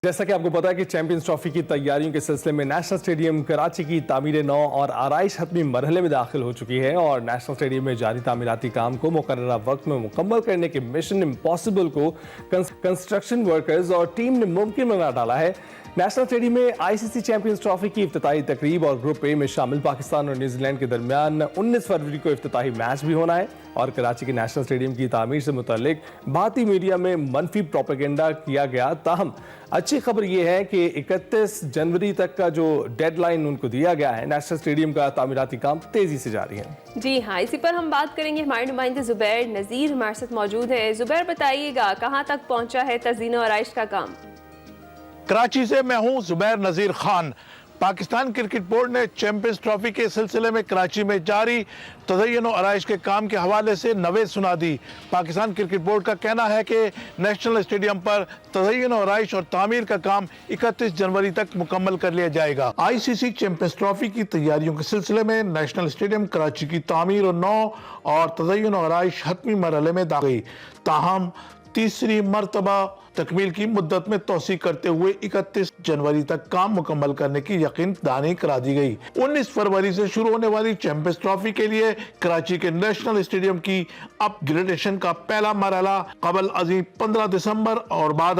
जैसा कि आपको पता है कि चैंपियंस ट्रॉफी की तैयारियों के सिलसिले में नेशनल स्टेडियम कराची की तामीर नौ और आराइश हतमी मरहले में दाखिल हो चुकी है और नेशनल स्टेडियम में जारी तामीराती काम को मुकर्ररा वक्त में मुकम्मल करने के मिशन इम्पॉसिबल को कंस्ट्रक्शन वर्कर्स और टीम ने मुमकिन बना डाला है। नेशनल स्टेडियम में आईसीसी चैंपियंस ट्रॉफी की इफ्तिताही तकरीब और ग्रुप ए में शामिल पाकिस्तान और न्यूजीलैंड के दरमियान 19 फरवरी को इफ्तिताही मैच भी होना है और कराची के नेशनल स्टेडियम की तामीर से मुतालिक भारतीय मीडिया में मनफी प्रोपेगेंडा किया गया। ताहम अच्छी खबर यह है कि 31 जनवरी तक का जो डेडलाइन उनको दिया गया है, नेशनल स्टेडियम का तामीराती काम तेजी से जारी है। जी हाँ, इसी पर हम बात करेंगे। हमारे नुमाइंदे जुबैर नज़ीर हमारे साथ मौजूद है। जुबैर, बताइएगा कहाँ तक पहुंचा है तज़ीन और आराइश का काम? कराची से मैं हूं जुबैर नज़ीर खान। पाकिस्तान क्रिकेट बोर्ड ने चैंपियंस ट्रॉफी के सिलसिले में कराची में जारी तज़य्युन और आराइश के काम के हवाले से नवेद सुना दी। पाकिस्तान क्रिकेट बोर्ड का कहना है कि नेशनल स्टेडियम पर तज़य्युन और आराइश और तामीर का काम 31 जनवरी तक मुकम्मल कर लिया जाएगा। आईसीसी चैंपियंस ट्रॉफी की तैयारियों के सिलसिले में नेशनल स्टेडियम कराची की तामीर और नौ और तज़य्युन और आराइश हतमी मरहले में दाखिल गई। ताहम तीसरी मरतबा तकमील की मुद्दत में तोसी करते हुए 31 जनवरी तक काम मुकम्मल करने की यकीन दहानी करा दी गई। 19 फरवरी से शुरू होने वाली चैंपियंस ट्रॉफी के लिए कराची के नेशनल स्टेडियम की अपग्रेडेशन का पहला मरहला कबल अज़ीम 15 दिसंबर और बाद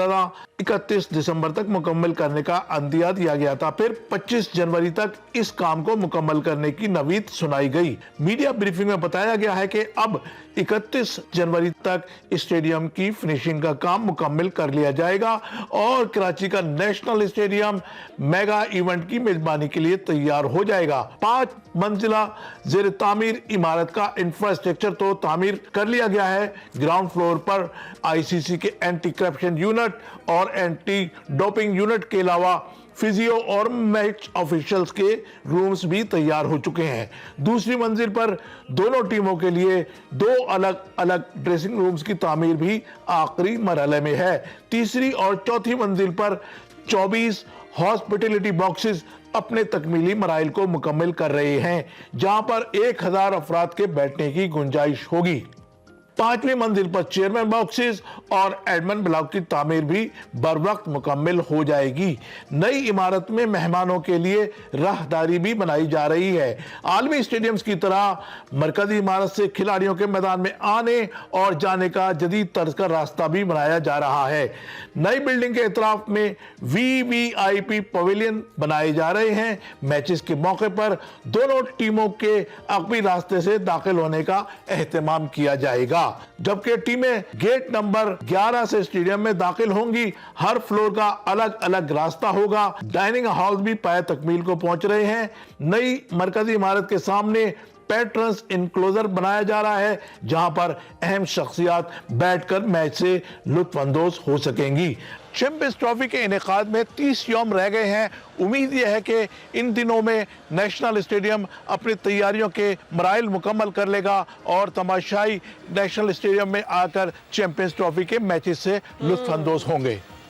31 दिसंबर तक मुकम्मल करने का अंदिया दिया गया था। फिर 25 जनवरी तक इस काम को मुकम्मल करने की नवीद सुनाई गई। मीडिया ब्रीफिंग में बताया गया है कि अब 31 जनवरी तक स्टेडियम की फिनिशिंग का काम मुकम्मल कर लिया जाएगा और कराची का नेशनल स्टेडियम मेगा इवेंट की मेजबानी के लिए तैयार हो जाएगा। 5 मंजिला जेर तामीर इमारत का इंफ्रास्ट्रक्चर तो तामीर कर लिया गया है। ग्राउंड फ्लोर पर आईसीसी के एंटी करप्शन यूनिट और एंटी डोपिंग यूनिट के अलावा फिजियो और मैच ऑफिशियल्स के रूम्स भी तैयार हो चुके हैं। दूसरी मंजिल पर दोनों टीमों के लिए 2 अलग अलग ड्रेसिंग रूम्स की तामीर भी आखिरी मरहले में है। तीसरी और चौथी मंजिल पर 24 हॉस्पिटलिटी बॉक्सेस अपने तकमीली मराइल को मुकम्मल कर रहे हैं, जहां पर 1000 अफराद के बैठने की गुंजाइश होगी। 5वीं मंजिल पर चेयरमैन बॉक्सेस और एडमिन ब्लॉक की तामीर भी बर वक्त मुकम्मल हो जाएगी। नई इमारत में मेहमानों के लिए राहदारी भी बनाई जा रही है। आलमी स्टेडियम्स की तरह मरकजी इमारत से खिलाड़ियों के मैदान में आने और जाने का जदीद तर्ज का रास्ता भी बनाया जा रहा है। नई बिल्डिंग के इतराफ में वीवीआईपी पवेलियन बनाए जा रहे हैं। मैचेस के मौके पर दोनों टीमों के अकबी रास्ते से दाखिल होने का एहतमाम किया जाएगा, जबकि टीमें गेट नंबर 11 से स्टेडियम में दाखिल होंगी। हर फ्लोर का अलग अलग रास्ता होगा। डाइनिंग हॉल भी पाए तकमील को पहुंच रहे हैं। नई मरकजी इमारत के सामने पैट्रन्स इनक्लोजर बनाया जा रहा है, जहां पर अहम शख्सियात बैठकर मैच से लुत्फानंदोज हो सकेंगी। चैंपियंस ट्रॉफी के इनेकाद में 30 यौम रह गए हैं। उम्मीद यह है कि इन दिनों में नेशनल स्टेडियम अपनी तैयारियों के मराइल मुकम्मल कर लेगा और तमाशाई नेशनल स्टेडियम में आकर चैंपियंस ट्रॉफी के मैचेस से लुत्फानंदोज होंगे।